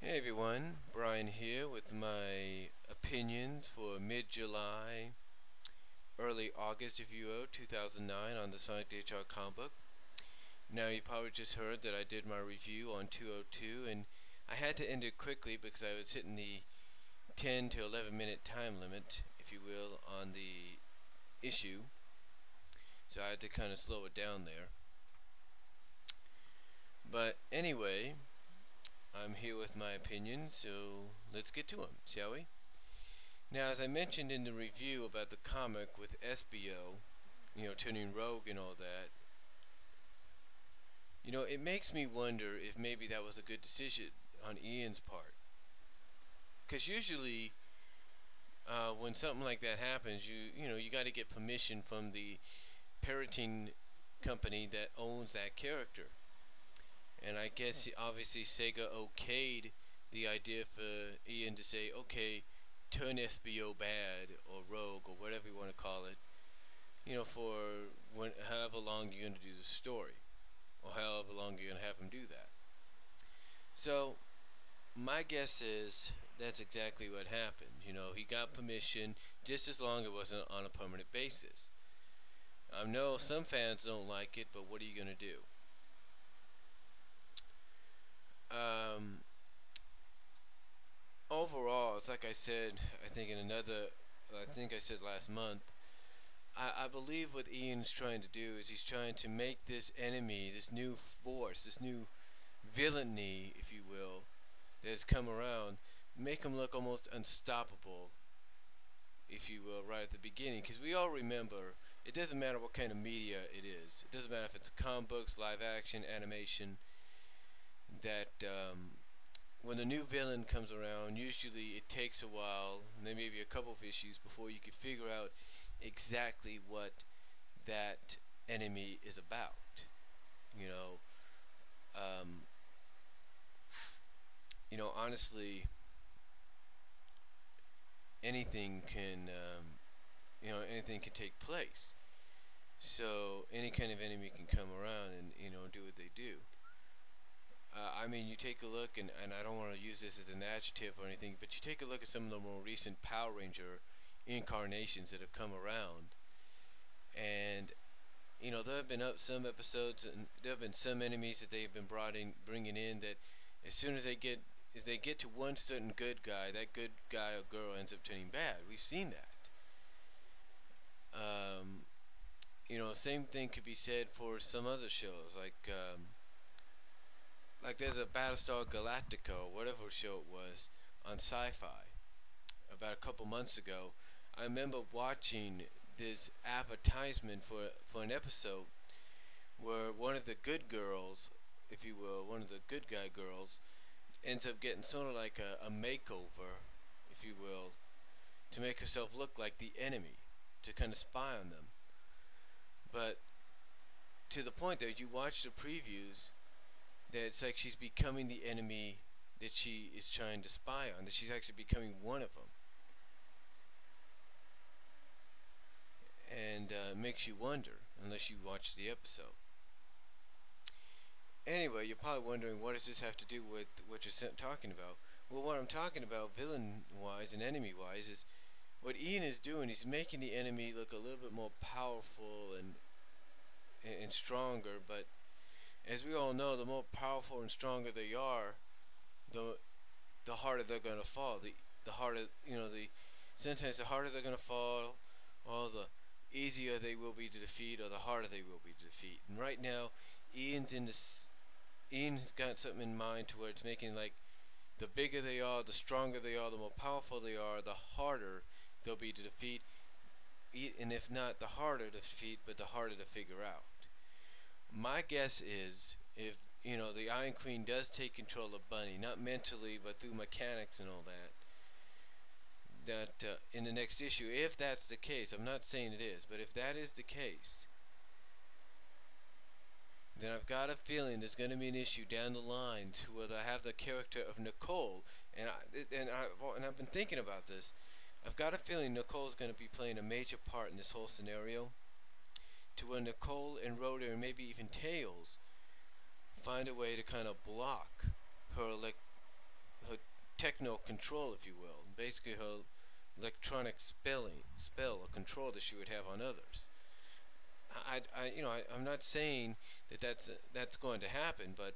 Hey everyone, Brian here with my opinions for mid-July, early August if you will, 2009 on the Sonic the Hedgehog comic book. Now you probably just heard that I did my review on 202 and I had to end it quickly because I was hitting the 10 to 11 minute time limit, if you will, on the issue. So I had to kind of slow it down there. But anyway, I'm here with my opinions, so let's get to them, shall we? Now, as I mentioned in the review about the comic with SBO, turning rogue and all that, it makes me wonder if maybe that was a good decision on Ian's part. Because usually, when something like that happens, you got to get permission from the parroting company that owns that character. And I guess obviously Sega okayed the idea for Ian to say, okay, turn SBO bad or rogue or whatever you want to call it, for however long you're going to do the story or however long you're going to have him do that. So my guess is that's exactly what happened. He got permission just as long as it wasn't on a permanent basis. I know some fans don't like it, but what are you going to do? Um, Overall, it's like I said, I think I said last month, I believe what Ian's trying to do is he's trying to make this enemy, this new force, this new villainy, if you will, that has come around, make him look almost unstoppable, if you will, right at the beginning. Because we all remember, it doesn't matter what kind of media it is. It doesn't matter if it's comic books, live action, animation, that when a new villain comes around, usually it takes a while, and there may be a couple of issues before you can figure out exactly what that enemy is about. You know, um, honestly, anything can, anything can take place. So any kind of enemy can come around and do what they do. I mean, you take a look, and I don't want to use this as an adjective or anything, but you take a look at some of the more recent Power Ranger incarnations that have come around, and there have been some episodes, and there have been some enemies that they've been bringing in that, as soon as they get to one certain good guy, that good guy or girl ends up turning bad. We've seen that. Um, same thing could be said for some other shows, like there's a Battlestar Galactica, or whatever show it was, on Sci-Fi about a couple months ago. I remember watching this advertisement for an episode where one of the good girls, if you will, one of the good guy girls, ends up getting sort of like a makeover, if you will, to make herself look like the enemy, to kind of spy on them. But to the point that you watch the previews, that it's like she's becoming the enemy that she is trying to spy on, that she's actually becoming one of them. And it makes you wonder, unless you watch the episode. Anyway, you're probably wondering, what does this have to do with what you're talking about? Well, what I'm talking about, villain-wise and enemy-wise, is what Ian is doing. He's making the enemy look a little bit more powerful and stronger, but as we all know, the more powerful and stronger they are, the harder they're gonna fall. The harder, sometimes the harder they're gonna fall, or the easier they will be to defeat, or the harder they will be to defeat. And right now, Ian's got something in mind to where it's making like the bigger they are, the stronger they are, the more powerful they are, the harder they'll be to defeat. And if not the harder to defeat, but the harder to figure out. My guess is, if the Iron Queen does take control of Bunnie, not mentally but through mechanics and all that, that in the next issue, if that's the case, I'm not saying it is, but if that is the case, then I've got a feeling there's going to be an issue down the line to where I have the character of Nicole, and I've been thinking about this. I've got a feeling Nicole's going to be playing a major part in this whole scenario, to where Nicole and Rhoda, and maybe even Tails, find a way to kind of block her techno control, if you will, basically her electronic spell or control that she would have on others. I'm not saying that that's going to happen, but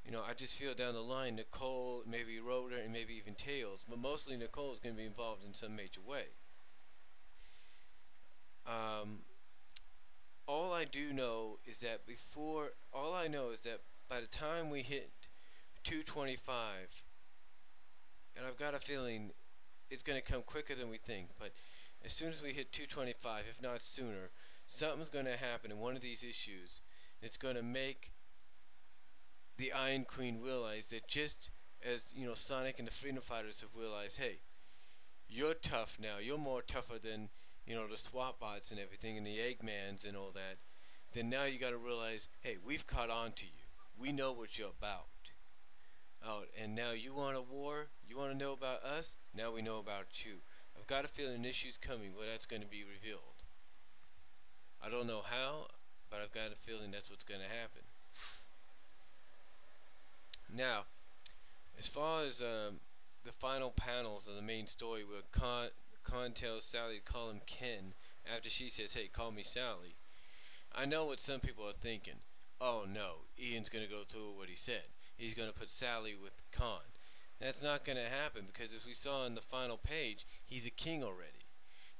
I just feel down the line Nicole, maybe Rhoda, and maybe even Tails, but mostly Nicole is going to be involved in some major way. Um, all I do know is that by the time we hit 225, and I've got a feeling it's going to come quicker than we think, but as soon as we hit 225, if not sooner, something's going to happen in one of these issues. It's going to make the Iron Queen realize that, just as Sonic and the Freedom Fighters have realized, hey, you're tough now. You're more tougher than the SWAT bots and everything, and the Eggmans and all that. Then now you got to realize, hey, we've caught on to you. We know what you're about. Oh, and now you want a war? You want to know about us? Now we know about you. I've got a feeling an issue's coming where that's going to be revealed. I don't know how, but I've got a feeling that's what's going to happen. Now, as far as the final panels of the main story where Khan tells Sally to call him Ken after she says, hey, call me Sally, I know what some people are thinking. Oh no, Ian's going to go through what he said. He's going to put Sally with Khan. That's not going to happen, because as we saw in the final page, he's a king already.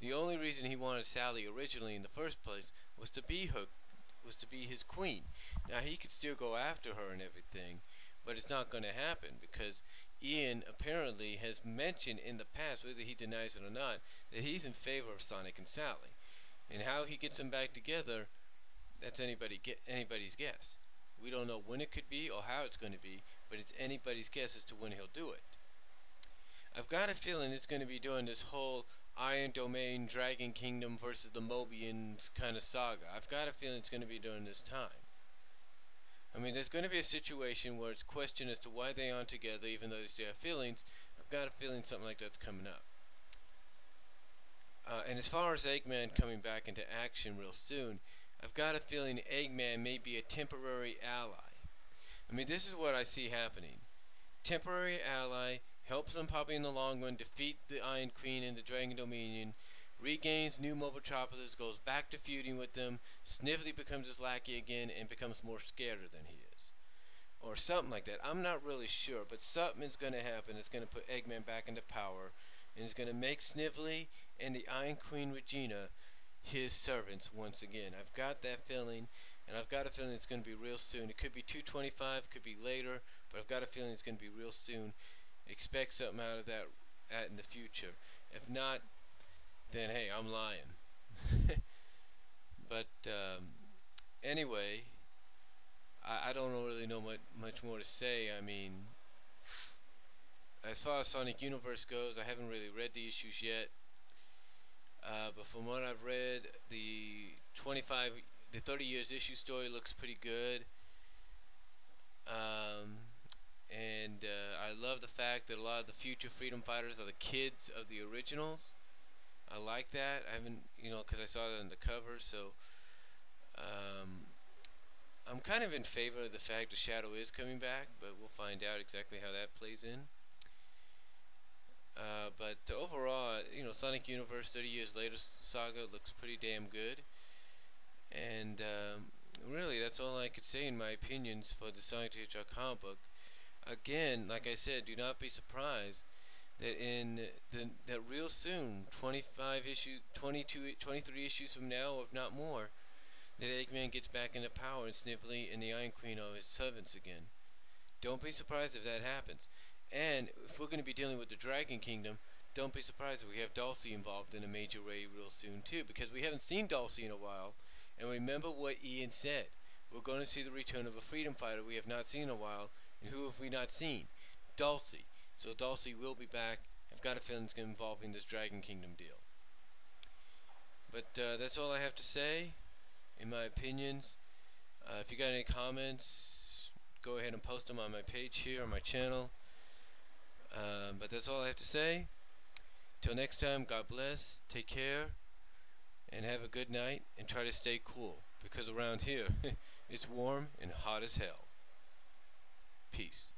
The only reason he wanted Sally originally in the first place was to be his queen. Now he could still go after her and everything, but it's not going to happen, because Ian apparently has mentioned in the past, whether he denies it or not, that he's in favor of Sonic and Sally. And how he gets them back together, that's anybody's guess. We don't know when it could be or how it's going to be, but it's anybody's guess as to when he'll do it. I've got a feeling it's going to be doing this whole Iron Domain, Dragon Kingdom versus the Mobians kind of saga. I've got a feeling it's going to be during this time. I mean, there's going to be a situation where it's questioned as to why they aren't together, even though they still have feelings. I've got a feeling something like that's coming up. And as far as Eggman coming back into action real soon, I've got a feeling Eggman may be a temporary ally. I mean, this is what I see happening. Temporary ally, helps them probably in the long run defeat the Iron Queen and the Dragon Dominion, regains New Mobitropolis, goes back to feuding with them, Snively becomes his lackey again, and becomes more scared than he is. Or something like that. I'm not really sure, but something is going to happen that's going to put Eggman back into power, and it's going to make Snively and the Iron Queen Regina his servants once again. I've got that feeling, and I've got a feeling it's going to be real soon. It could be 225, could be later, but I've got a feeling it's going to be real soon. Expect something out of that in the future. If not, then hey, I'm lying. But anyway, I don't really know much more to say. I mean, as far as Sonic Universe goes, I haven't really read the issues yet. But from what I've read, the 30 years issue story looks pretty good. And I love the fact that a lot of the future freedom fighters are the kids of the originals. I like that. I haven't, because I saw it on the cover, so I'm kind of in favor of the fact that Shadow is coming back, but we'll find out exactly how that plays in. But overall, Sonic Universe 30 years later saga looks pretty damn good. And really, that's all I could say in my opinions for the Sonic the Hedgehog comic book. Again, like I said, do not be surprised that that real soon, 25 issues, 22, 23 issues from now, if not more, that Eggman gets back into power and Snively and the Iron Queen are his servants again. Don't be surprised if that happens. And if we're going to be dealing with the Dragon Kingdom, don't be surprised if we have Dulcie involved in a major way real soon too, because we haven't seen Dulcie in a while. And remember what Ian said. We're going to see the return of a freedom fighter we have not seen in a while. And who have we not seen? Dulcie. So Dulcie will be back. I've got a feeling it's going to involve in this Dragon Kingdom deal. But that's all I have to say in my opinions. If you got any comments, go ahead and post them on my page here on my channel. But that's all I have to say. Till next time, God bless, take care, and have a good night, and try to stay cool, because around here it's warm and hot as hell. Peace.